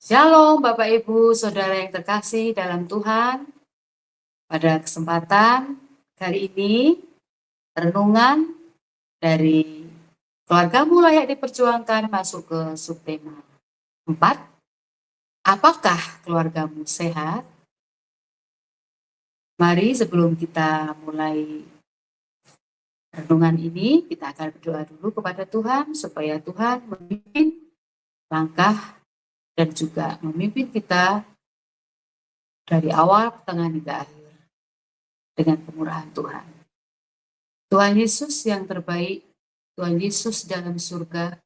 Shalom Bapak Ibu, Saudara yang terkasih dalam Tuhan. Pada kesempatan kali ini, renungan dari Keluargamu Layak Diperjuangkan masuk ke subtema 4. Apakah keluargamu sehat? Mari sebelum kita mulai renungan ini, kita akan berdoa dulu kepada Tuhan supaya Tuhan memimpin langkah dan juga memimpin kita dari awal, tengah, hingga akhir dengan kemurahan Tuhan. Tuhan Yesus yang terbaik, Tuhan Yesus dalam surga,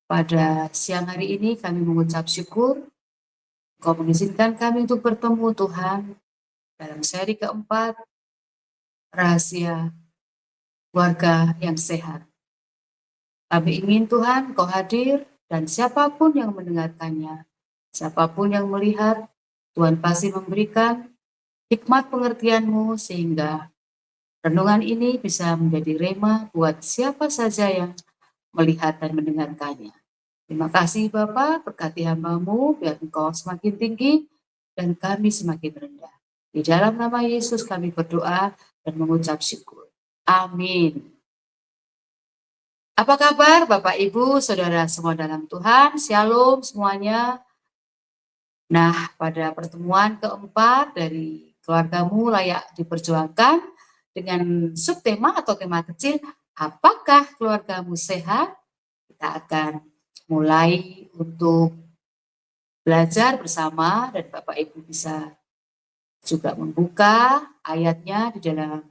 pada siang hari ini kami mengucap syukur Kau mengizinkan kami untuk bertemu Tuhan dalam seri keempat, rahasia keluarga yang sehat. Kami ingin Tuhan Kau hadir dan siapapun yang mendengarkannya, siapapun yang melihat, Tuhan pasti memberikan hikmat pengertian-Mu sehingga renungan ini bisa menjadi rema buat siapa saja yang melihat dan mendengarkannya. Terima kasih Bapa, berkati hamba-Mu, biar Engkau semakin tinggi dan kami semakin rendah. Di dalam nama Yesus kami berdoa dan mengucap syukur. Amin. Apa kabar Bapak Ibu, Saudara semua dalam Tuhan? Shalom semuanya. Nah, pada pertemuan keempat dari Keluargamu Layak Diperjuangkan dengan subtema atau tema kecil, apakah keluargamu sehat? Kita akan mulai untuk belajar bersama dan Bapak Ibu bisa juga membuka ayatnya di dalam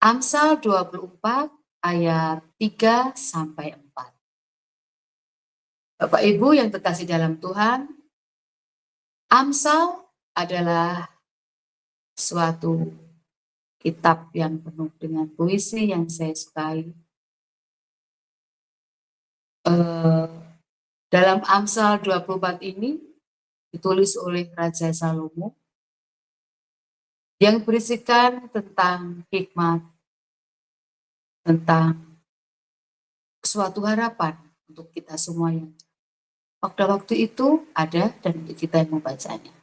Amsal 24 ayat 3 sampai 4. Bapak Ibu yang terkasih dalam Tuhan, Amsal adalah suatu kitab yang penuh dengan puisi yang saya sukai. Dalam Amsal 24 ini ditulis oleh Raja Salomo yang berisikan tentang hikmat, tentang suatu harapan untuk kita semua yang pada waktu itu ada dan untuk kita yang membacanya.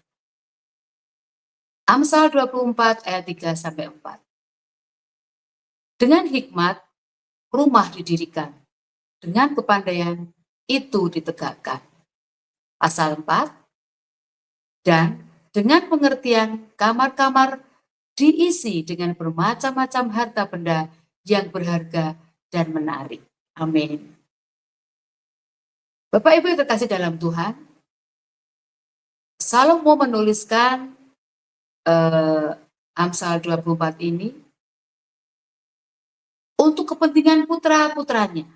Amsal 24 ayat 3 sampai 4. Dengan hikmat rumah didirikan, dengan kepandaian itu ditegakkan. Pasal 4. Dan dengan pengertian kamar-kamar diisi dengan bermacam-macam harta benda yang berharga dan menarik. Amin. Bapak Ibu yang terkasih dalam Tuhan, Salomo menuliskan Amsal 24 ini untuk kepentingan putra-putranya.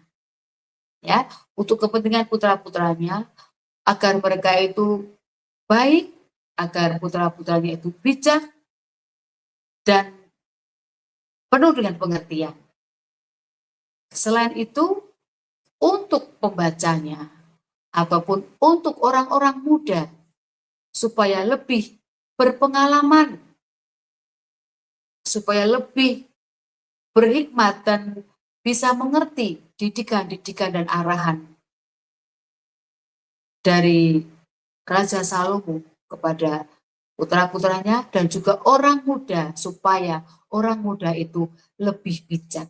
Ya, untuk kepentingan putra-putranya agar mereka itu baik, agar putra-putranya itu bijak dan penuh dengan pengertian. Selain itu, untuk pembacanya ataupun untuk orang-orang muda supaya lebih berpengalaman, supaya lebih berhikmat dan bisa mengerti didikan-didikan dan arahan dari Raja Salomo kepada putra-putranya dan juga orang muda supaya orang muda itu lebih bijak.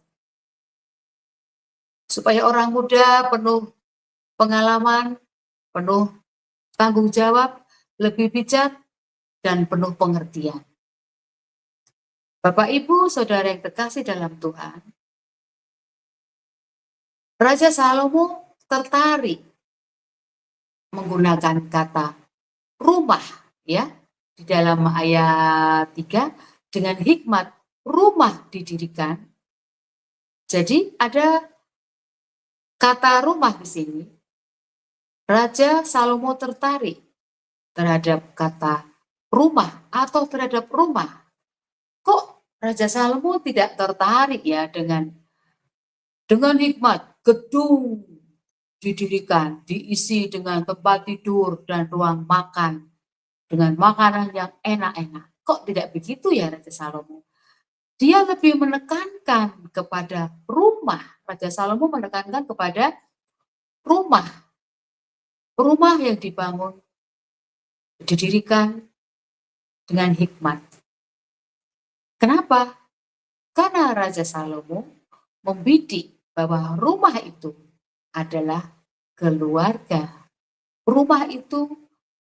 Supaya orang muda penuh pengalaman, penuh tanggung jawab, lebih bijak dan penuh pengertian. Bapak Ibu, Saudara yang terkasih dalam Tuhan, Raja Salomo tertarik menggunakan kata rumah ya di dalam ayat 3 dengan hikmat rumah didirikan. Jadi ada kata rumah di sini. Raja Salomo tertarik terhadap kata rumah atau terhadap rumah. Kok Raja Salomo tidak tertarik ya dengan hikmat gedung didirikan, diisi dengan tempat tidur dan ruang makan, dengan makanan yang enak-enak. Kok tidak begitu ya Raja Salomo? Dia lebih menekankan kepada rumah. Raja Salomo menekankan kepada rumah. Rumah yang dibangun didirikan dengan hikmat. Kenapa? Karena Raja Salomo membidik bahwa rumah itu adalah keluarga. Rumah itu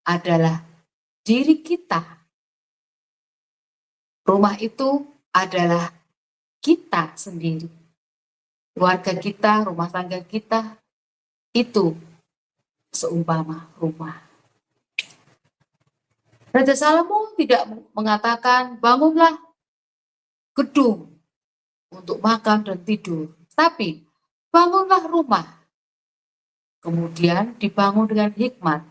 adalah diri kita. Rumah itu adalah kita sendiri. Keluarga kita, rumah tangga kita, itu seumpama rumah. Raja Salomo tidak mengatakan bangunlah gedung untuk makan dan tidur, tapi bangunlah rumah. Kemudian dibangun dengan hikmat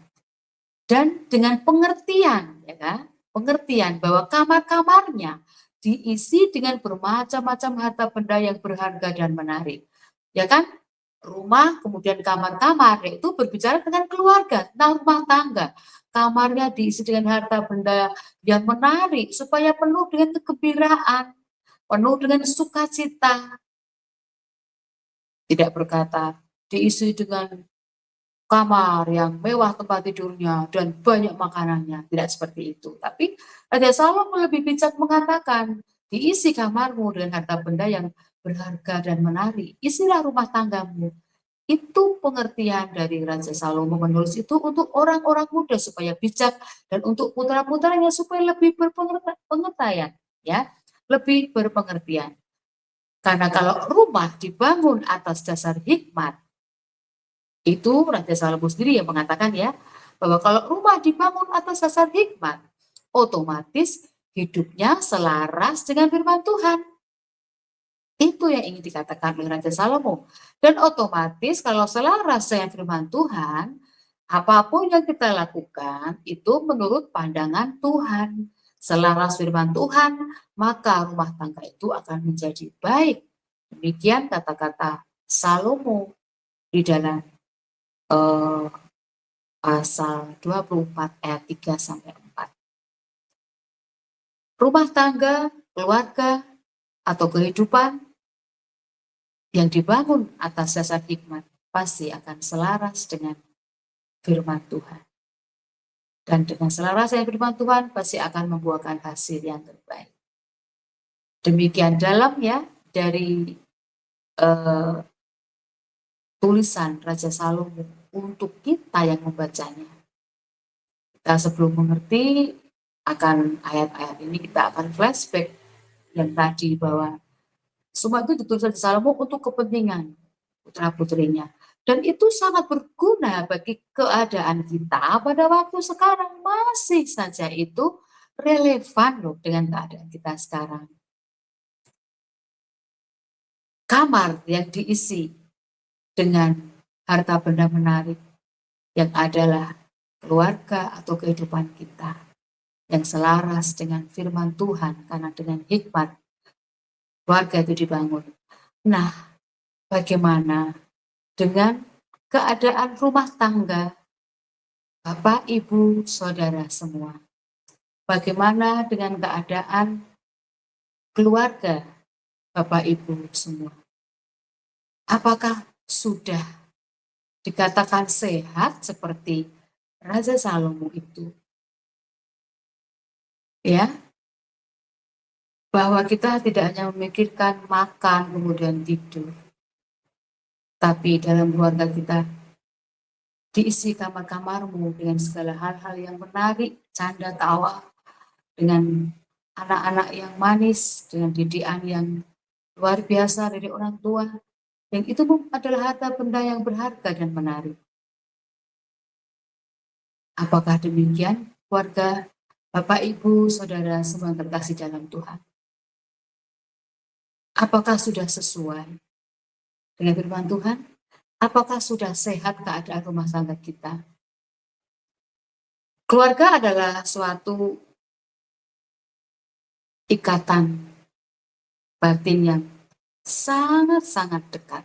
dan dengan pengertian, ya kan? Pengertian bahwa kamar-kamarnya diisi dengan bermacam-macam harta benda yang berharga dan menarik. Ya kan? Rumah, kemudian kamar-kamar, itu berbicara dengan keluarga, tentang rumah tangga. Kamarnya diisi dengan harta benda yang menarik, supaya penuh dengan kegembiraan, penuh dengan sukacita. Tidak berkata, diisi dengan kamar yang mewah tempat tidurnya dan banyak makanannya. Tidak seperti itu. Tapi Raja Salomo lebih bijak mengatakan, diisi kamarmu dengan harta benda yang berharga dan menarik. Isilah rumah tanggamu. Itu pengertian dari Raja Salomo menulis itu untuk orang-orang muda supaya bijak, dan untuk putra-putranya supaya lebih berpengertian, ya, lebih berpengertian. Karena kalau rumah dibangun atas dasar hikmat, itu Raja Salomo sendiri yang mengatakan, ya, bahwa kalau rumah dibangun atas dasar hikmat, otomatis hidupnya selaras dengan firman Tuhan. Itu yang ingin dikatakan oleh Raja Salomo. Dan otomatis kalau selaras dengan firman Tuhan, apapun yang kita lakukan itu menurut pandangan Tuhan. Selaras firman Tuhan, maka rumah tangga itu akan menjadi baik. Demikian kata-kata Salomo di dalam pasal 24 ayat 3 sampai 4. Rumah tangga, keluarga, atau kehidupan yang dibangun atas dasar hikmat pasti akan selaras dengan firman Tuhan. Dan dengan selaras dengan firman Tuhan pasti akan membuahkan hasil yang terbaik. Demikian dalam, ya, dari tulisan Raja Salomo untuk kita yang membacanya. Kita sebelum mengerti akan ayat-ayat ini, kita akan flashback yang tadi bahwa semua itu ditulis Raja Salomo untuk kepentingan putra-putrinya. Dan itu sangat berguna bagi keadaan kita pada waktu sekarang. Masih saja itu relevan loh dengan keadaan kita sekarang. Kamar yang diisi dengan harta benda menarik yang adalah keluarga atau kehidupan kita yang selaras dengan firman Tuhan, karena dengan hikmat keluarga itu dibangun. Nah, bagaimana dengan keadaan rumah tangga Bapak, Ibu, Saudara semua? Bagaimana dengan keadaan keluarga Bapak, Ibu semua? Apakah sudah dikatakan sehat seperti Raja Salomo itu? Ya, bahwa kita tidak hanya memikirkan makan kemudian tidur, tapi dalam keluarga kita diisi kamar-kamarmu dengan segala hal-hal yang menarik, canda tawa, dengan anak-anak yang manis, dengan didikan yang luar biasa dari orang tua, yang itu adalah harta benda yang berharga dan menarik. Apakah demikian keluarga Bapak, Ibu, Saudara semua yang terkasih dalam Tuhan? Apakah sudah sesuai dengan firman Tuhan? Apakah sudah sehat keadaan rumah tangga kita? Keluarga adalah suatu ikatan batin yang sangat-sangat dekat.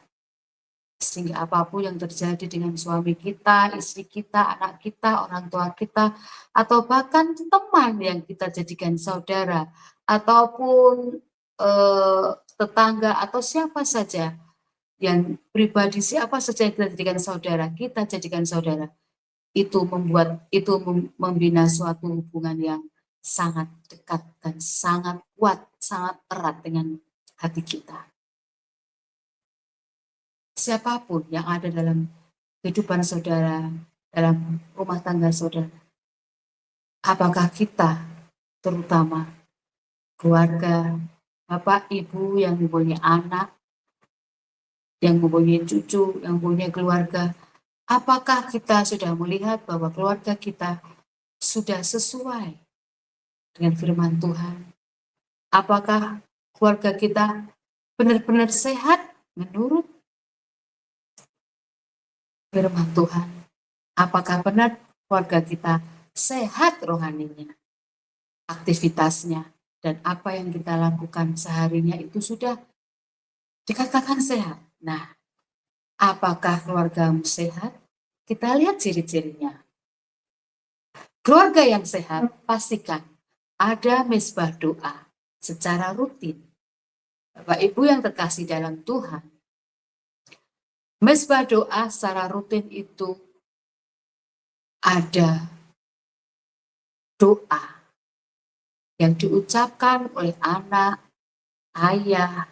Sehingga apapun yang terjadi dengan suami kita, istri kita, anak kita, orang tua kita, atau bahkan teman yang kita jadikan saudara, ataupun tetangga atau siapa saja yang pribadi, siapa saja yang kita jadikan saudara, itu membina suatu hubungan yang sangat dekat dan sangat kuat, sangat erat dengan hati kita. Siapapun yang ada dalam kehidupan saudara, dalam rumah tangga saudara, apakah kita, terutama keluarga, bapak, ibu yang mempunyai anak, yang mempunyai cucu, yang mempunyai keluarga, apakah kita sudah melihat bahwa keluarga kita sudah sesuai dengan firman Tuhan? Apakah keluarga kita benar-benar sehat menurut firman Tuhan? Apakah benar keluarga kita sehat rohaninya, aktivitasnya, dan apa yang kita lakukan seharinya itu sudah dikatakan sehat? Nah, apakah keluargamu sehat? Kita lihat ciri-cirinya. Keluarga yang sehat, pastikan ada mezbah doa secara rutin. Bapak Ibu yang terkasih dalam Tuhan, mezbah doa secara rutin itu ada doa yang diucapkan oleh anak, ayah,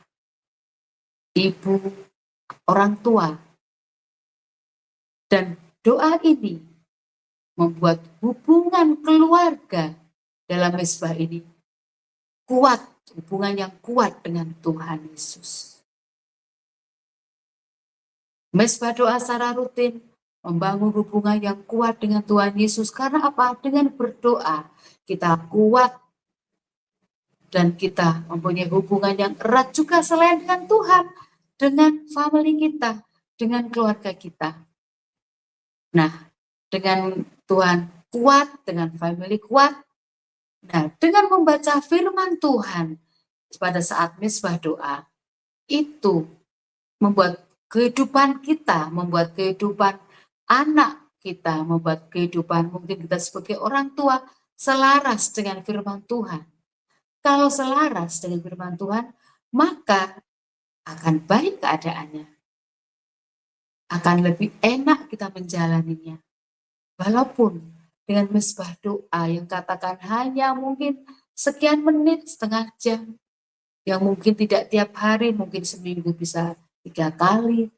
ibu, orang tua. Dan doa ini membuat hubungan keluarga dalam mezbah ini kuat, hubungan yang kuat dengan Tuhan Yesus. Mezbah doa secara rutin membangun hubungan yang kuat dengan Tuhan Yesus. Karena apa? Dengan berdoa kita kuat dan kita mempunyai hubungan yang erat juga selain dengan Tuhan, dengan family kita, dengan keluarga kita. Nah, dengan Tuhan kuat, dengan family kuat. Nah, dengan membaca firman Tuhan pada saat mezbah doa, itu membuat kehidupan kita, membuat kehidupan anak kita, membuat kehidupan mungkin kita sebagai orang tua selaras dengan firman Tuhan. Kalau selaras dengan firman Tuhan, maka akan baik keadaannya. Akan lebih enak kita menjalaninya. Walaupun dengan mezbah doa yang katakan hanya mungkin sekian menit, setengah jam, yang mungkin tidak tiap hari, mungkin seminggu bisa 3 kali,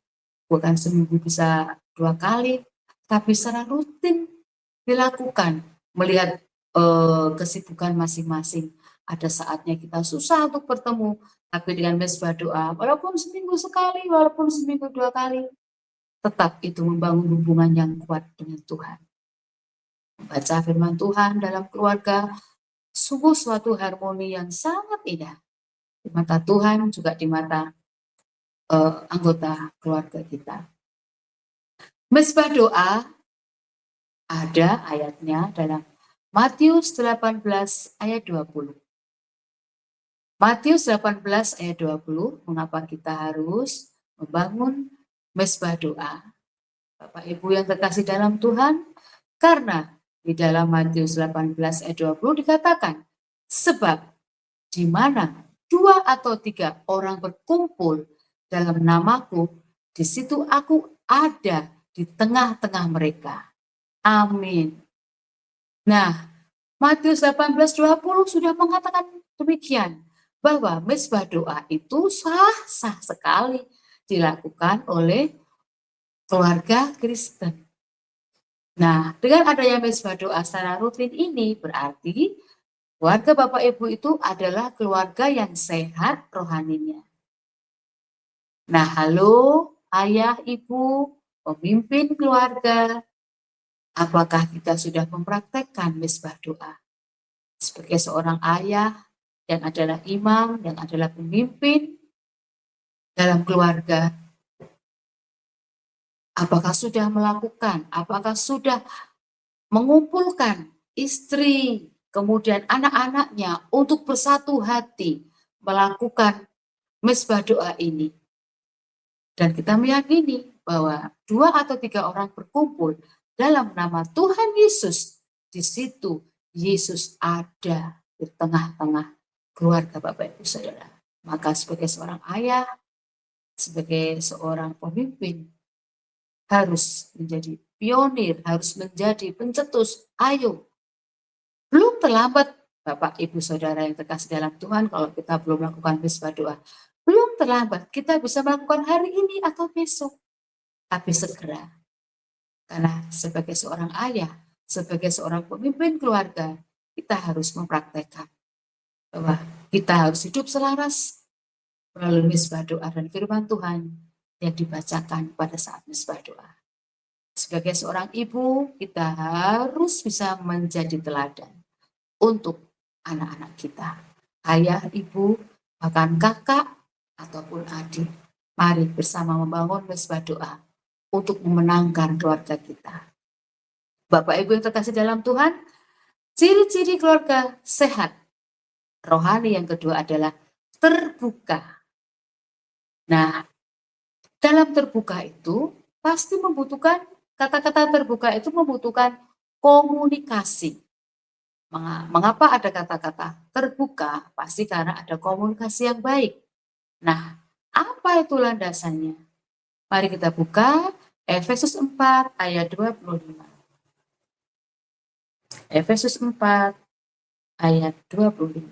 bukan seminggu bisa 2 kali, tapi secara rutin dilakukan, melihat kesibukan masing-masing. Ada saatnya kita susah untuk bertemu, tapi dengan mezbah doa, walaupun seminggu sekali, walaupun seminggu 2 kali, tetap itu membangun hubungan yang kuat dengan Tuhan. Membaca firman Tuhan dalam keluarga, sungguh suatu harmoni yang sangat indah di mata Tuhan, juga di mata anggota keluarga kita. Mezbah doa ada ayatnya dalam Matius 18 ayat 20. Matius 18 ayat 20, mengapa kita harus membangun mezbah doa? Bapak Ibu yang terkasih dalam Tuhan, karena di dalam Matius 18 ayat 20 dikatakan, sebab di mana 2 atau 3 orang berkumpul dalam namaku, di situ aku ada di tengah-tengah mereka. Amin. Nah, Matius 18:20 sudah mengatakan demikian, bahwa mezbah doa itu sah-sah sekali dilakukan oleh keluarga Kristen. Nah, dengan adanya mezbah doa secara rutin ini, berarti keluarga Bapak Ibu itu adalah keluarga yang sehat rohaninya. Nah, halo ayah, ibu, pemimpin keluarga, apakah kita sudah mempraktekkan mezbah doa? Sebagai seorang ayah yang adalah imam, yang adalah pemimpin dalam keluarga, apakah sudah melakukan, apakah sudah mengumpulkan istri, kemudian anak-anaknya untuk bersatu hati melakukan mezbah doa ini. Dan kita meyakini bahwa 2 atau 3 orang berkumpul dalam nama Tuhan Yesus, di situ Yesus ada di tengah-tengah keluarga Bapak Ibu Saudara. Maka sebagai seorang ayah, sebagai seorang pemimpin, harus menjadi pionir, harus menjadi pencetus. Ayo, belum terlambat Bapak, Ibu, Saudara yang terkasih dalam Tuhan kalau kita belum melakukan mesbah doa. Belum terlambat, kita bisa melakukan hari ini atau besok. Tapi segera. Karena sebagai seorang ayah, sebagai seorang pemimpin keluarga, kita harus mempraktekkan bahwa kita harus hidup selaras melalui mesbah doa dan firman Tuhan yang dibacakan pada saat mesbah doa. Sebagai seorang ibu, kita harus bisa menjadi teladan untuk anak-anak kita. Ayah, ibu, bahkan kakak ataupun adik. Mari bersama membangun mesbah doa untuk memenangkan keluarga kita. Bapak Ibu yang terkasih dalam Tuhan, ciri-ciri keluarga sehat rohani yang kedua adalah terbuka. Nah, dalam terbuka itu pasti membutuhkan, kata-kata terbuka itu membutuhkan komunikasi. Mengapa ada kata-kata terbuka? Pasti karena ada komunikasi yang baik. Nah, apa itu landasannya? Mari kita buka Efesus 4 ayat 25. Efesus 4 ayat 25.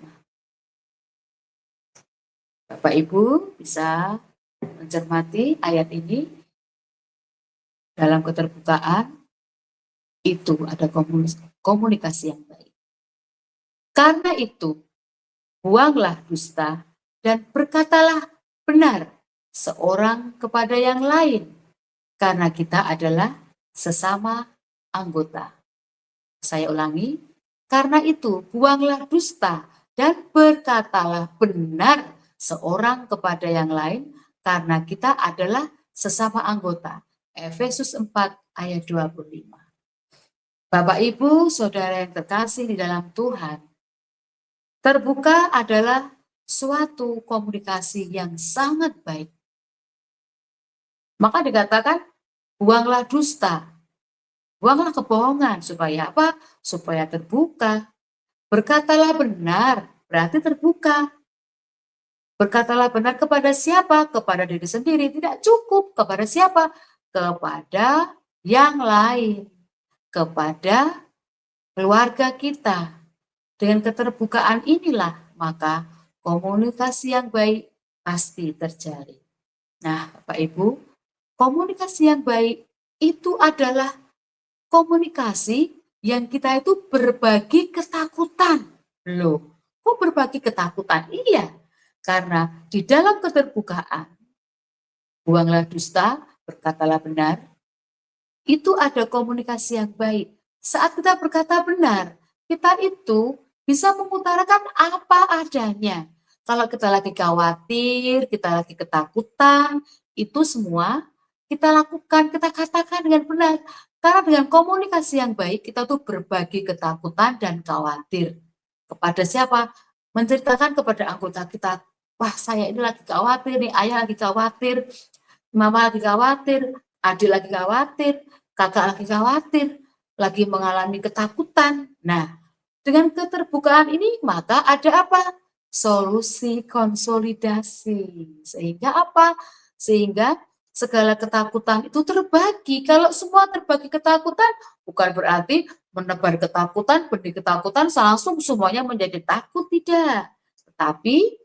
Bapak Ibu bisa mencermati ayat ini. Dalam keterbukaan itu ada komunikasi yang baik. Karena itu, buanglah dusta dan berkatalah benar seorang kepada yang lain, karena kita adalah sesama anggota. Saya ulangi, karena itu buanglah dusta dan berkatalah benar seorang kepada yang lain, karena kita adalah sesama anggota. Efesus 4 ayat 25. Bapak, Ibu, Saudara yang terkasih di dalam Tuhan, terbuka adalah suatu komunikasi yang sangat baik. Maka dikatakan, buanglah dusta, buanglah kebohongan, supaya apa? Supaya terbuka. Berkatalah benar, berarti terbuka. Berkatalah benar kepada siapa? Kepada diri sendiri, tidak cukup. Kepada siapa? Kepada yang lain. Kepada keluarga kita. Dengan keterbukaan inilah, maka komunikasi yang baik pasti terjadi. Nah, Bapak Ibu, komunikasi yang baik itu adalah komunikasi yang kita itu berbagi ketakutan. Loh, kok berbagi ketakutan? Iya, karena di dalam keterbukaan, buanglah dusta, berkatalah benar, itu ada komunikasi yang baik. Saat kita berkata benar, kita itu bisa mengutarakan apa adanya. Kalau kita lagi khawatir, kita lagi ketakutan, itu semua kita lakukan, kita katakan dengan benar. Karena dengan komunikasi yang baik, kita tuh berbagi ketakutan dan khawatir. Kepada siapa? Menceritakan kepada anggota kita, wah saya ini lagi khawatir nih, ayah lagi khawatir, mama lagi khawatir, adik lagi khawatir, kakak lagi khawatir, lagi mengalami ketakutan. Nah, dengan keterbukaan ini maka ada apa? Solusi konsolidasi. Sehingga apa? Sehingga segala ketakutan itu terbagi. Kalau semua terbagi ketakutan, bukan berarti menebar ketakutan, benih ketakutan, langsung semuanya menjadi takut, tidak. Tetapi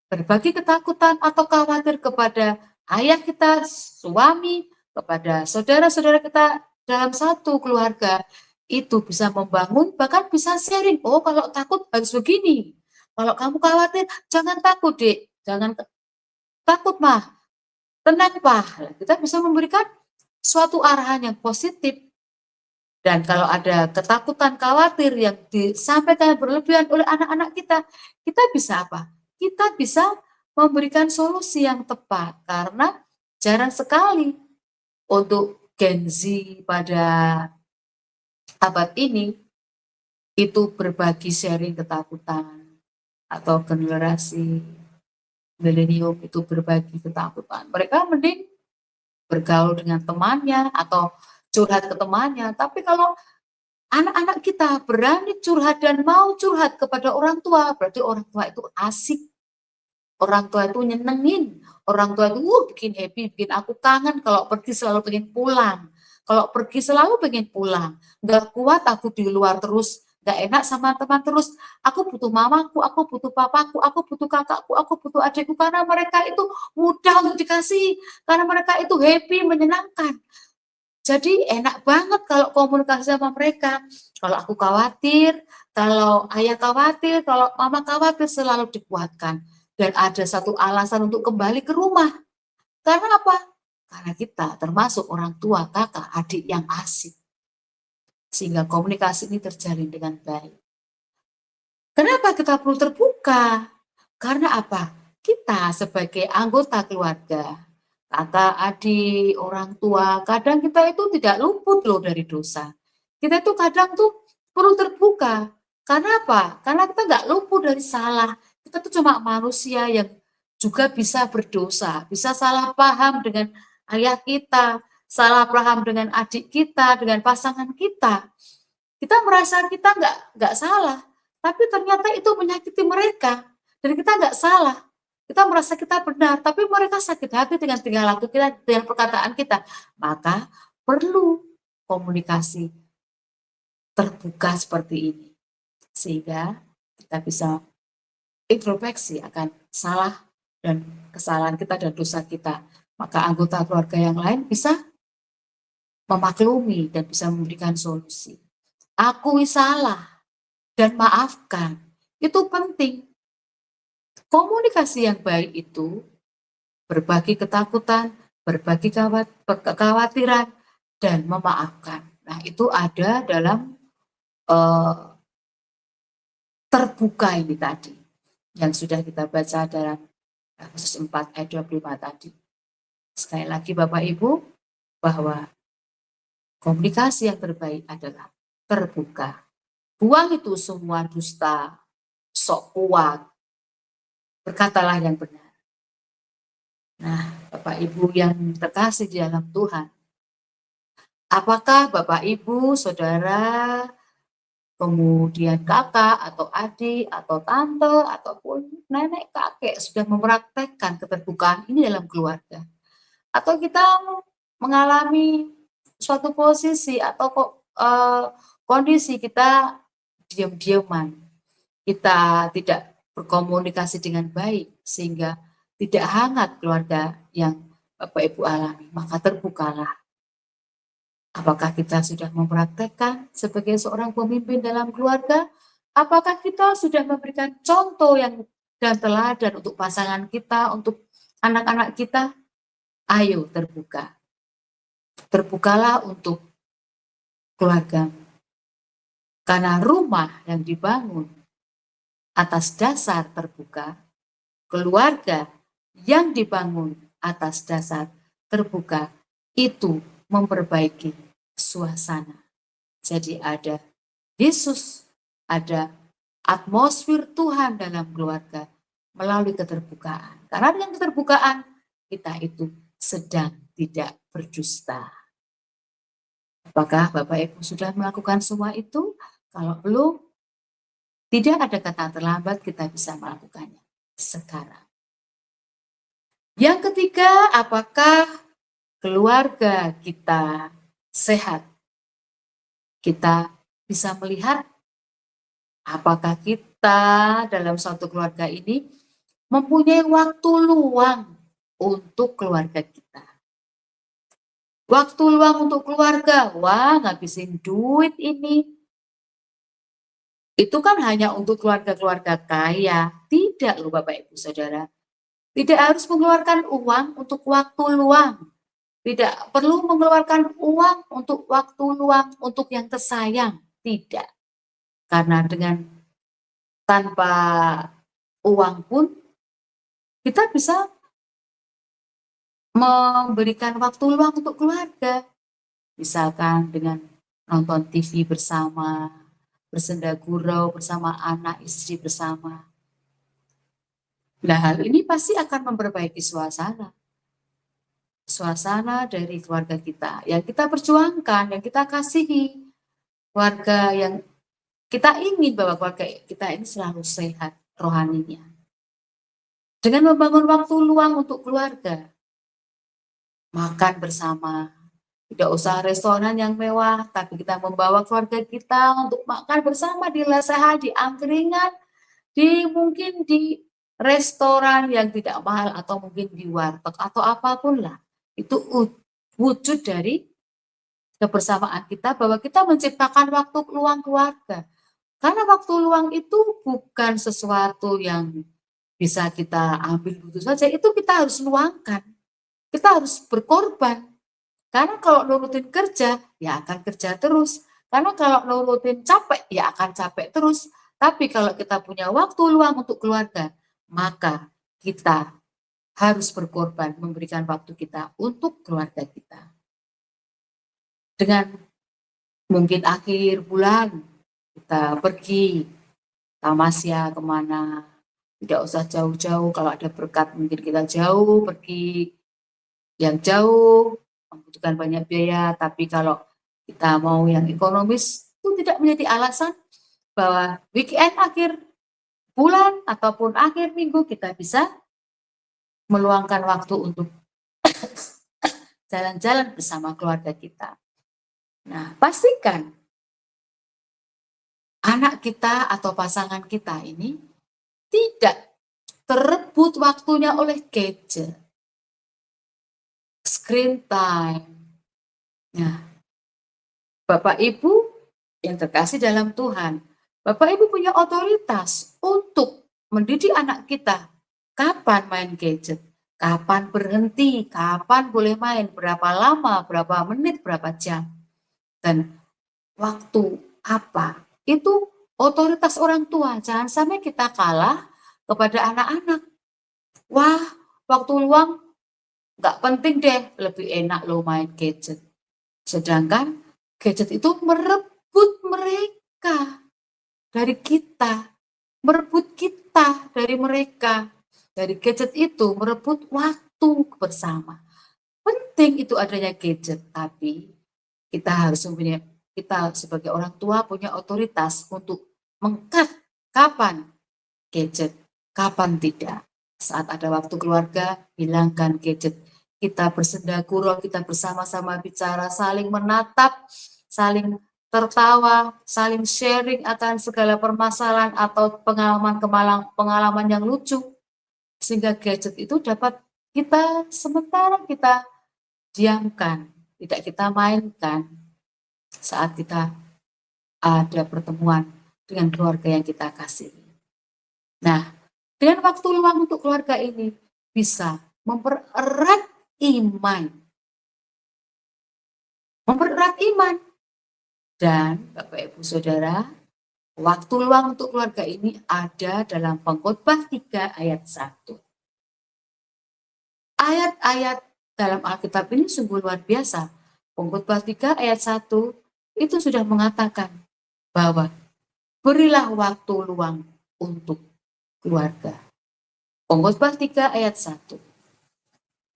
berbagi ketakutan atau khawatir kepada ayah kita, suami, kepada saudara-saudara kita dalam satu keluarga, itu bisa membangun, bahkan bisa sharing. Oh, kalau takut harus begini. Kalau kamu khawatir, jangan takut, Dek. Jangan takut, Mah. Tenang, Pak. Kita bisa memberikan suatu arahan yang positif. Dan kalau ada ketakutan, khawatir yang disampaikan berlebihan oleh anak-anak kita bisa apa? Kita bisa memberikan solusi yang tepat. Karena jarang sekali untuk Gen Z pada abad ini itu berbagi sharing ketakutan, atau generasi milenium itu berbagi ketakutan. Mereka mending bergaul dengan temannya atau curhat ke temannya. Tapi kalau anak-anak kita berani curhat dan mau curhat kepada orang tua, berarti orang tua itu asik. Orang tua itu nyenengin. Orang tua itu bikin happy, bikin aku kangen kalau pergi selalu pengen pulang. Kalau pergi selalu pengen pulang. Nggak kuat aku di luar terus. Nggak enak sama teman terus. Aku butuh mamaku, aku butuh papaku, aku butuh kakakku, aku butuh adikku. Karena mereka itu mudah untuk dikasih. Karena mereka itu happy, menyenangkan. Jadi enak banget kalau komunikasi sama mereka. Kalau aku khawatir, kalau ayah khawatir, kalau mama khawatir, selalu dikuatkan. Dan ada satu alasan untuk kembali ke rumah. Karena apa? Karena kita termasuk orang tua, kakak, adik yang asik. Sehingga komunikasi ini terjalin dengan baik. Kenapa kita perlu terbuka? Karena apa? Kita sebagai anggota keluarga, kakak, adik, orang tua, kadang kita itu tidak luput loh dari dosa. Kita itu kadang tuh perlu terbuka. Karena apa? Karena kita nggak luput dari salah. Kita tuh cuma manusia yang juga bisa berdosa, bisa salah paham dengan ayah kita, salah paham dengan adik kita, dengan pasangan kita. Kita merasa kita nggak salah, tapi ternyata itu menyakiti mereka. Dan kita nggak salah. Kita merasa kita benar, tapi mereka sakit hati dengan tingkah laku kita, dengan perkataan kita. Maka perlu komunikasi terbuka seperti ini. Sehingga kita bisa introspeksi akan salah dan kesalahan kita dan dosa kita. Maka anggota keluarga yang lain bisa memaklumi dan bisa memberikan solusi. Akui salah dan maafkan. Itu penting. Komunikasi yang baik itu berbagi ketakutan, berbagi kekhawatiran, dan memaafkan. Nah, itu ada dalam terbuka ini tadi, yang sudah kita baca dalam Efesus 4 ayat 25 tadi. Sekali lagi Bapak Ibu, bahwa komunikasi yang terbaik adalah terbuka. Buang itu semua dusta, sok kuat, berkatalah yang benar. Nah, Bapak Ibu yang terkasih di dalam Tuhan, apakah Bapak Ibu, Saudara, kemudian kakak atau adik atau tante ataupun nenek kakek sudah mempraktekkan keterbukaan ini dalam keluarga? Atau kita mengalami suatu posisi atau kondisi kita diam-diaman, kita tidak berkomunikasi dengan baik sehingga tidak hangat keluarga yang Bapak Ibu alami, maka terbukalah. Apakah kita sudah mempraktekkan sebagai seorang pemimpin dalam keluarga? Apakah kita sudah memberikan contoh yang dan teladan untuk pasangan kita, untuk anak-anak kita? Ayo terbuka. Terbukalah untuk keluarga. Karena rumah yang dibangun atas dasar terbuka, keluarga yang dibangun atas dasar terbuka, itu memperbaiki suasana. Jadi ada Yesus, ada atmosfer Tuhan dalam keluarga melalui keterbukaan. Karena dengan keterbukaan, kita itu sedang tidak berdusta. Apakah Bapak Ibu sudah melakukan semua itu? Kalau belum, tidak ada kata terlambat, kita bisa melakukannya sekarang. Yang ketiga, apakah keluarga kita sehat? Kita bisa melihat apakah kita dalam suatu keluarga ini mempunyai waktu luang untuk keluarga kita. Waktu luang untuk keluarga, wah ngabisin duit ini. Itu kan hanya untuk keluarga-keluarga kaya. Tidak loh Bapak Ibu Saudara. Tidak harus mengeluarkan uang untuk waktu luang. Tidak perlu mengeluarkan uang untuk waktu luang untuk yang tersayang. Tidak. Karena dengan tanpa uang pun kita bisa memberikan waktu luang untuk keluarga. Misalkan dengan nonton TV bersama, bersenda gurau bersama anak, istri bersama. Nah, hal ini pasti akan memperbaiki suasana. Suasana dari keluarga kita yang kita perjuangkan, yang kita kasihi. Keluarga yang kita ingin bahwa keluarga kita ini selalu sehat rohaninya. Dengan membangun waktu luang untuk keluarga, makan bersama, Tidak usah restoran yang mewah, tapi kita membawa keluarga kita untuk makan bersama di lesehan, di angkringan, mungkin di restoran yang tidak mahal atau mungkin di warteg atau apapun lah. Itu wujud dari kebersamaan kita bahwa kita menciptakan waktu luang keluarga. Karena waktu luang itu bukan sesuatu yang bisa kita ambil begitu saja, itu kita harus luangkan. Kita harus berkorban. Karena kalau nurutin kerja, ya akan kerja terus. Karena kalau nurutin capek, ya akan capek terus. Tapi kalau kita punya waktu luang untuk keluarga, maka kita harus berkorban memberikan waktu kita untuk keluarga kita. Dengan mungkin akhir bulan, kita pergi tamasya kemana, tidak usah jauh-jauh, kalau ada berkat mungkin kita jauh, pergi yang jauh, membutuhkan banyak biaya, tapi kalau kita mau yang ekonomis, itu tidak menjadi alasan bahwa weekend akhir bulan ataupun akhir minggu kita bisa meluangkan waktu untuk jalan-jalan bersama keluarga kita. Nah, pastikan anak kita atau pasangan kita ini tidak terebut waktunya oleh gadget, screen time. Nah, Bapak Ibu yang terkasih dalam Tuhan, Bapak Ibu punya otoritas untuk mendidik anak kita kapan main gadget, kapan berhenti, kapan boleh main, berapa lama, berapa menit, berapa jam, dan waktu apa. Itu otoritas orang tua. Jangan sampai kita kalah kepada anak-anak. Wah, waktu luang nggak penting deh, lebih enak lo main gadget. Sedangkan gadget itu merebut mereka dari kita, merebut kita dari mereka. Dari gadget itu merebut waktu bersama. Penting itu adanya gadget, tapi kita harus mempunyai, kita sebagai orang tua punya otoritas untuk meng-cut kapan gadget, kapan tidak. Saat ada waktu keluarga, hilangkan gadget. Kita bersenda gurau, kita bersama-sama bicara, saling menatap, saling tertawa, saling sharing akan segala permasalahan atau pengalaman yang lucu. Sehingga gadget itu dapat kita sementara kita diamkan, tidak kita mainkan saat kita ada pertemuan dengan keluarga yang kita kasihi. Nah, dengan waktu luang untuk keluarga ini bisa mempererat iman. Mempererat iman. Dan Bapak Ibu Saudara, waktu luang untuk keluarga ini ada dalam Pengkhotbah 3 ayat 1. Ayat-ayat dalam Alkitab ini sungguh luar biasa. Pengkhotbah 3 ayat 1 itu sudah mengatakan bahwa berilah waktu luang untuk keluarga. Pengkhotbah 3 ayat 1.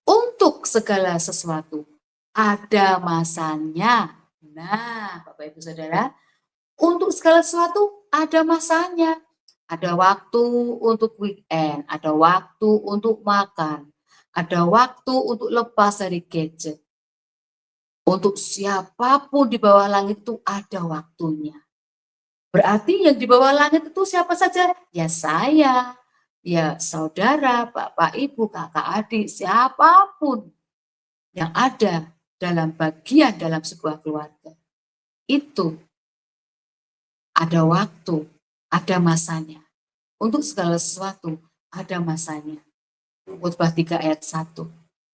Untuk segala sesuatu ada masanya. Nah, Bapak Ibu Saudara, untuk segala sesuatu ada masanya. Ada waktu untuk weekend, ada waktu untuk makan, ada waktu untuk lepas dari gadget. Untuk siapapun di bawah langit itu ada waktunya. Berarti yang di bawah langit itu siapa saja? Ya saya, ya saudara, bapak, ibu, kakak, adik, siapapun yang ada dalam bagian dalam sebuah keluarga. Itu ada waktu, ada masanya. Untuk segala sesuatu ada masanya. Khotbah 3 ayat 1.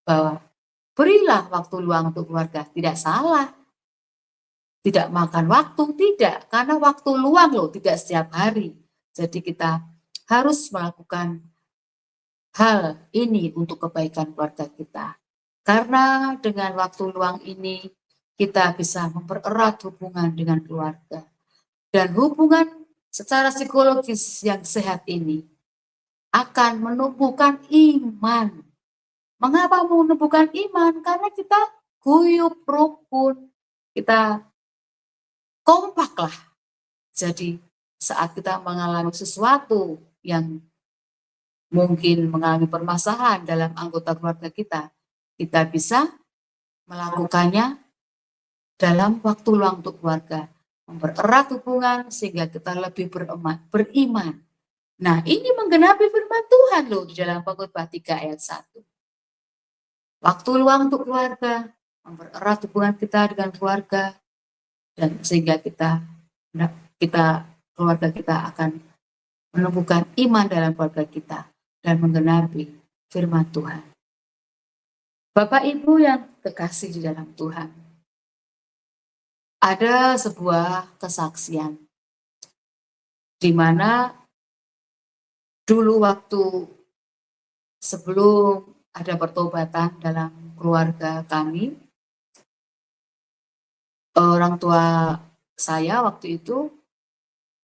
Bahwa berilah waktu luang untuk keluarga. Tidak salah. Tidak makan waktu, tidak. Karena waktu luang loh, tidak setiap hari. Jadi kita harus melakukan hal ini untuk kebaikan keluarga kita. Karena dengan waktu luang ini, kita bisa mempererat hubungan dengan keluarga. Dan hubungan secara psikologis yang sehat ini akan menumbuhkan iman. Mengapa menumbuhkan iman? Karena kita guyup rukun, kita kompak lah. Jadi saat kita mengalami sesuatu yang mungkin mengalami permasalahan dalam anggota keluarga kita bisa melakukannya dalam waktu luang untuk keluarga, mempererat hubungan sehingga kita lebih beriman. Nah, ini menggenapi firman Tuhan loh di dalam Pengkhotbah 3 ayat 1. Waktu luang untuk keluarga, mempererat hubungan kita dengan keluarga, dan sehingga keluarga kita akan menemukan iman dalam keluarga kita dan menggenapi firman Tuhan. Bapak Ibu yang kekasih di dalam Tuhan, ada sebuah kesaksian di mana dulu waktu sebelum ada pertobatan dalam keluarga kami, orang tua saya waktu itu,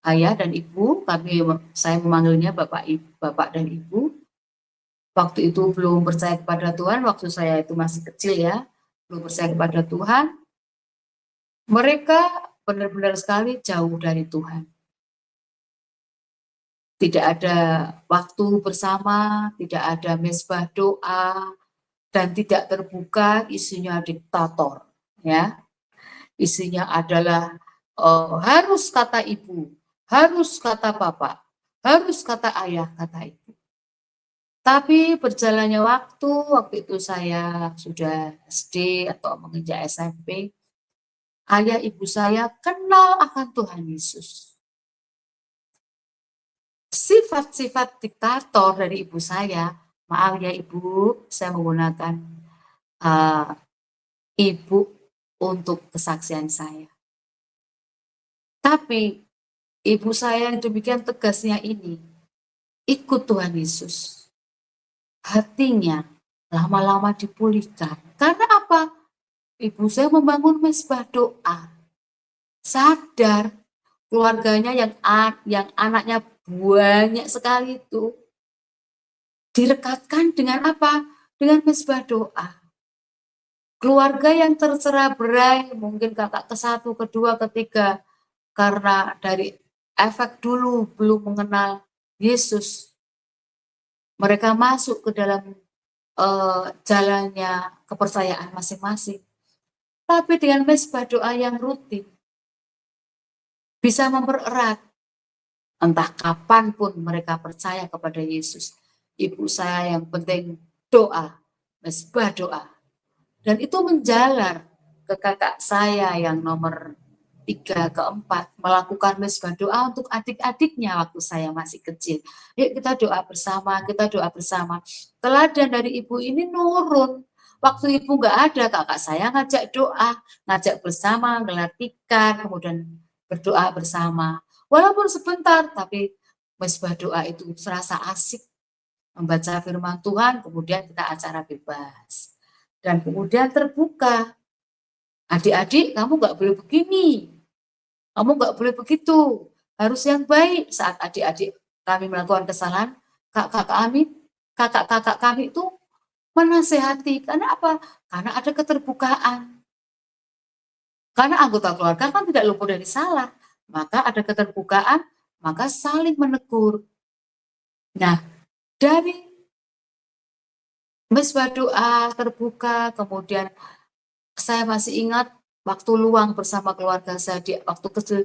ayah dan ibu, saya memanggilnya bapak dan ibu, waktu itu belum percaya kepada Tuhan, waktu saya itu masih kecil ya, belum percaya kepada Tuhan, mereka benar-benar sekali jauh dari Tuhan. Tidak ada waktu bersama, tidak ada mezbah doa, dan tidak terbuka, isinya diktator, ya. Isinya adalah harus kata ibu, harus kata bapak, harus kata ayah, kata ibu. Tapi berjalannya waktu itu saya sudah SD atau menginjak SMP, ayah ibu saya kenal akan Tuhan Yesus. Sifat-sifat diktator dari ibu saya, maaf ya ibu, saya menggunakan ibu untuk kesaksian saya. Tapi ibu saya yang demikian tegasnya ini, ikut Tuhan Yesus. Hatinya lama-lama dipulihkan. Karena apa? Ibu saya membangun mezbah doa. Sadar keluarganya yang anaknya banyak sekali itu direkatkan dengan apa? Dengan mezbah doa. Keluarga yang tercerai-berai, mungkin kakak ke-1, ke-2, ke-3, karena dari efek dulu belum mengenal Yesus, mereka masuk ke dalam jalannya kepercayaan masing-masing. Tapi dengan mezbah doa yang rutin, bisa mempererat. Entah kapanpun mereka percaya kepada Yesus. Ibu saya yang penting doa, mezbah doa. Dan itu menjalar ke kakak saya yang nomor 3, ke-4, melakukan mezbah doa untuk adik-adiknya waktu saya masih kecil. Yuk kita doa bersama, kita doa bersama. Teladan dari ibu ini nurun. Waktu ibu nggak ada, kakak saya ngajak doa, ngajak bersama, gelar tikar, kemudian berdoa bersama. Walaupun sebentar, tapi mezbah doa itu serasa asik. Membaca firman Tuhan, kemudian kita acara bebas. Dan kemudian terbuka. Adik-adik, kamu nggak boleh begini. Kamu nggak boleh begitu. Harus yang baik. Saat adik-adik kami melakukan kesalahan, kakak-kakak kami itu menasehati. Karena apa? Karena ada keterbukaan. Karena anggota keluarga kan tidak luput dari salah. Maka ada keterbukaan, maka saling menegur. Nah, dari mezbah doa terbuka, kemudian saya masih ingat waktu luang bersama keluarga saya di waktu kecil,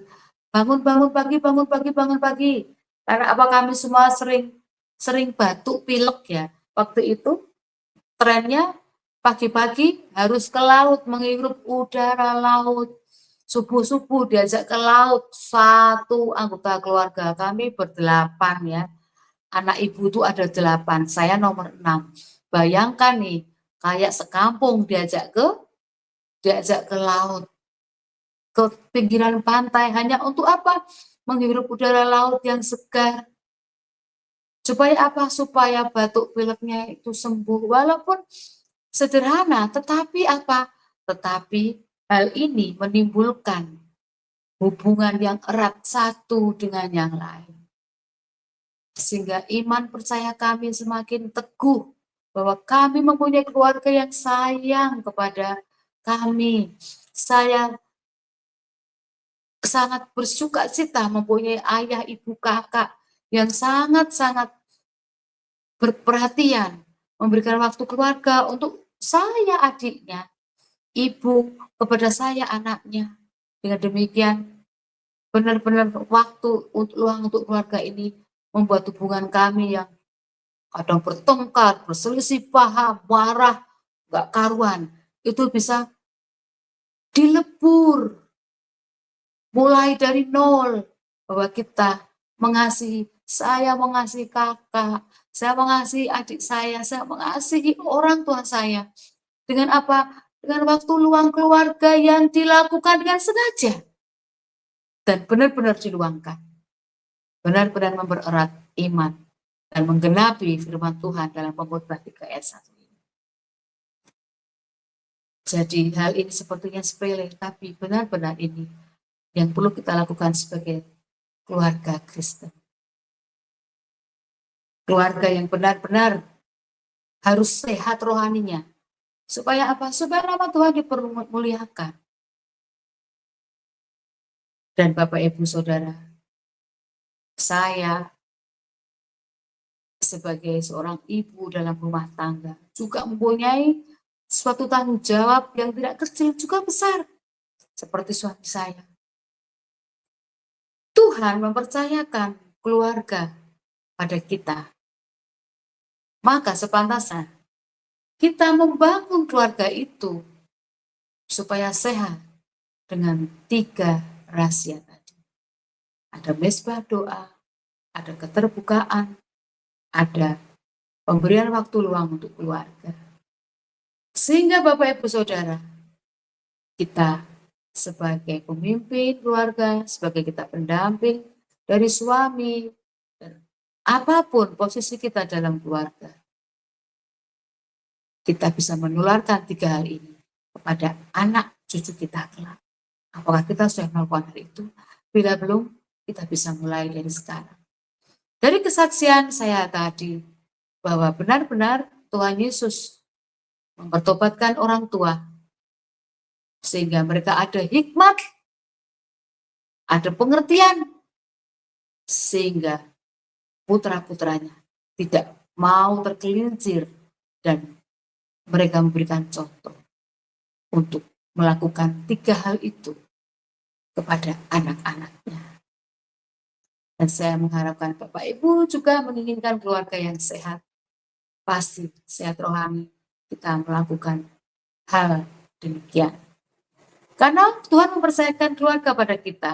bangun pagi, bangun pagi, bangun pagi. Karena apa, kami semua sering batuk pilek ya. Waktu itu trennya pagi-pagi harus ke laut, menghirup udara laut. Subuh-subuh diajak ke laut, satu anggota keluarga kami berdelapan ya. Anak ibu itu ada 8, saya nomor 6. Bayangkan nih, kayak sekampung diajak ke laut, ke pinggiran pantai, hanya untuk apa? Menghirup udara laut yang segar. Supaya apa? Supaya batuk pileknya itu sembuh. Walaupun sederhana, tetapi apa? Tetapi hal ini menimbulkan hubungan yang erat satu dengan yang lain. Sehingga iman percaya kami semakin teguh bahwa kami mempunyai keluarga yang sayang kepada kami. Saya sangat bersuka cita mempunyai ayah, ibu, kakak yang sangat-sangat berperhatian, memberikan waktu keluarga untuk saya adiknya. ibu kepada saya anaknya. Dengan demikian benar-benar waktu luang untuk keluarga ini membuat hubungan kami yang kadang bertengkar, berselisih paham, marah, gak karuan, itu bisa dilebur mulai dari nol, bahwa kita mengasihi, saya mengasihi kakak, saya mengasihi adik saya mengasihi orang tua saya. Dengan apa? Dengan waktu luang keluarga yang dilakukan dengan sengaja dan benar-benar diluangkan. Benar-benar mempererat iman dan menggenapi firman Tuhan dalam Pengkhotbah 3 ayat 1 ini. Jadi hal ini sepertinya sepele, tapi benar-benar ini yang perlu kita lakukan sebagai keluarga Kristen. Keluarga yang benar-benar harus sehat rohaninya. Supaya apa? Supaya nama Tuhan dipermuliakan. Dan Bapak Ibu Saudara, saya sebagai seorang ibu dalam rumah tangga juga mempunyai suatu tanggung jawab yang tidak kecil juga besar. Seperti suami saya. Tuhan mempercayakan keluarga pada kita. Maka sepantasnya kita membangun keluarga itu supaya sehat dengan 3 rahasia tadi. Ada mezbah doa, ada keterbukaan, ada pemberian waktu luang untuk keluarga. Sehingga Bapak Ibu Saudara, kita sebagai pemimpin keluarga, sebagai kita pendamping dari suami, dan apapun posisi kita dalam keluarga, kita bisa menularkan 3 hal ini kepada anak cucu kita kelak. Apakah kita sudah melakukan hal itu? Bila belum, kita bisa mulai dari sekarang. Dari kesaksian saya tadi, bahwa benar-benar Tuhan Yesus mempertobatkan orang tua, sehingga mereka ada hikmat, ada pengertian, sehingga putra-putranya tidak mau tergelincir, dan mereka memberikan contoh untuk melakukan 3 hal itu kepada anak-anaknya. Dan saya mengharapkan Bapak Ibu juga menginginkan keluarga yang sehat. Pasti sehat rohani kita melakukan hal demikian. Karena Tuhan mempercayakan keluarga pada kita.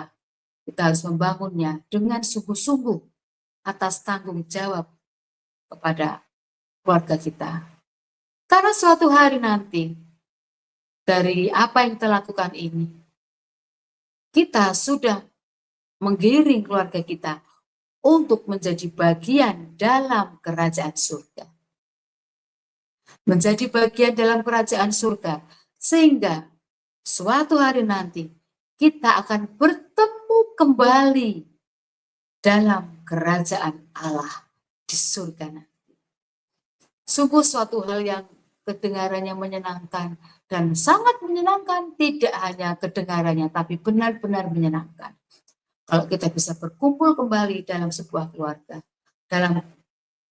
Kita harus membangunnya dengan sungguh-sungguh atas tanggung jawab kepada keluarga kita. Karena suatu hari nanti, dari apa yang kita lakukan ini, kita sudah menggiring keluarga kita untuk menjadi bagian dalam kerajaan surga. Menjadi bagian dalam kerajaan surga, sehingga suatu hari nanti kita akan bertemu kembali dalam kerajaan Allah di surga nanti. Sungguh suatu hal yang kedengarannya menyenangkan dan sangat menyenangkan, tidak hanya kedengarannya tapi benar-benar menyenangkan. Kalau kita bisa berkumpul kembali dalam sebuah keluarga, dalam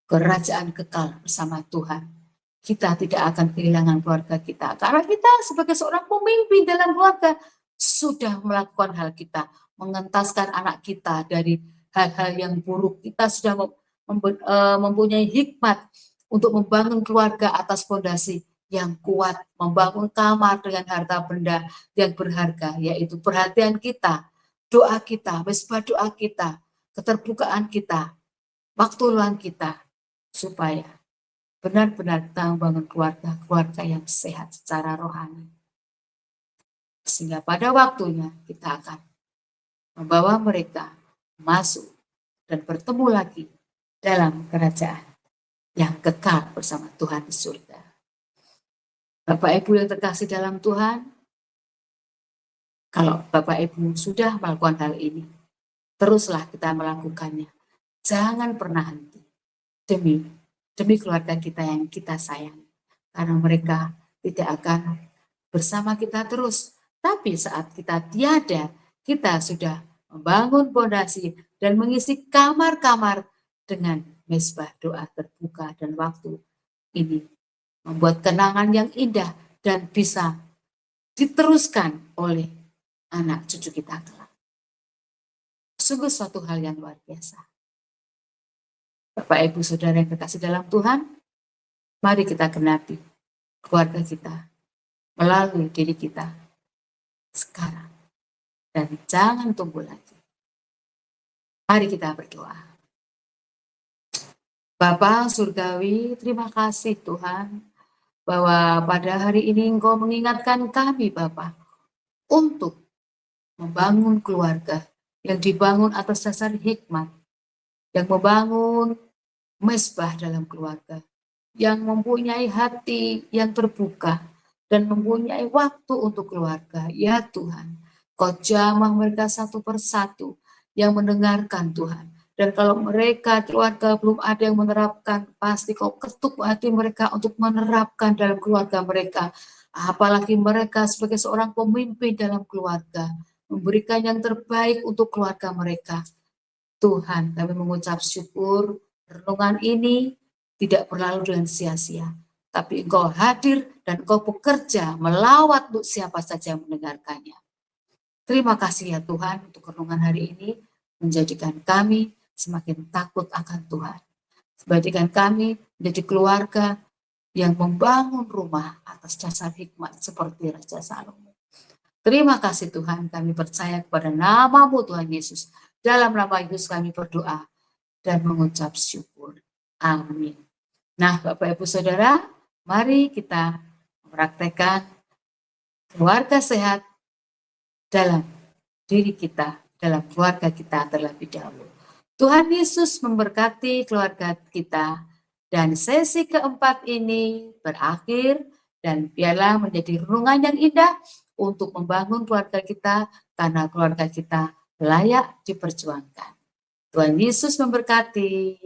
kerajaan kekal bersama Tuhan, kita tidak akan kehilangan keluarga kita. Karena kita sebagai seorang pemimpin dalam keluarga sudah melakukan hal kita, mengentaskan anak kita dari hal-hal yang buruk. Kita sudah mempunyai hikmat untuk membangun keluarga atas fondasi yang kuat, membangun kamar dengan harta benda yang berharga, yaitu perhatian kita, doa kita, mesbah doa kita, keterbukaan kita, waktu luang kita, supaya benar-benar kita membangun keluarga yang sehat secara rohani. Sehingga pada waktunya kita akan membawa mereka masuk dan bertemu lagi dalam kerajaan yang kekal bersama Tuhan di surga. Bapak Ibu yang terkasih dalam Tuhan, kalau Bapak Ibu sudah melakukan hal ini, teruslah kita melakukannya. Jangan pernah henti. Demi keluarga kita yang kita sayang. Karena mereka tidak akan bersama kita terus. Tapi saat kita tiada, kita sudah membangun fondasi dan mengisi kamar-kamar dengan mezbah doa terbuka, dan waktu ini membuat kenangan yang indah dan bisa diteruskan oleh anak cucu kita kelak. Sungguh suatu hal yang luar biasa. Bapak, Ibu, Saudara yang terkasih dalam Tuhan, mari kita genapi keluarga kita melalui diri kita sekarang. Dan jangan tunggu lagi. Mari kita berdoa. Bapa Surgawi, terima kasih Tuhan, bahwa pada hari ini Engkau mengingatkan kami Bapa, untuk membangun keluarga yang dibangun atas dasar hikmat, yang membangun mesbah dalam keluarga, yang mempunyai hati yang terbuka, dan mempunyai waktu untuk keluarga. Ya Tuhan, Kau jamah mereka satu persatu yang mendengarkan Tuhan. Dan kalau mereka keluarga belum ada yang menerapkan, pasti Kau ketuk hati mereka untuk menerapkan dalam keluarga mereka. Apalagi mereka sebagai seorang pemimpin dalam keluarga, memberikan yang terbaik untuk keluarga mereka. Tuhan, kami mengucap syukur renungan ini tidak berlalu dengan sia-sia, tapi Engkau hadir dan Engkau bekerja melawat untuk siapa saja yang mendengarkannya. Terima kasih ya Tuhan untuk renungan hari ini, menjadikan kami semakin takut akan Tuhan. Menjadikan kami menjadi keluarga yang membangun rumah atas dasar hikmat seperti Raja Salomo. Terima kasih Tuhan, kami percaya kepada nama-Mu Tuhan Yesus. Dalam nama Yesus kami berdoa dan mengucap syukur. Amin. Nah, Bapak Ibu Saudara, mari kita mempraktekkan keluarga sehat dalam diri kita, dalam keluarga kita terlebih dahulu. Tuhan Yesus memberkati keluarga kita, dan sesi keempat ini berakhir, dan biarlah menjadi renungan yang indah untuk membangun keluarga kita, karena keluarga kita layak diperjuangkan. Tuhan Yesus memberkati.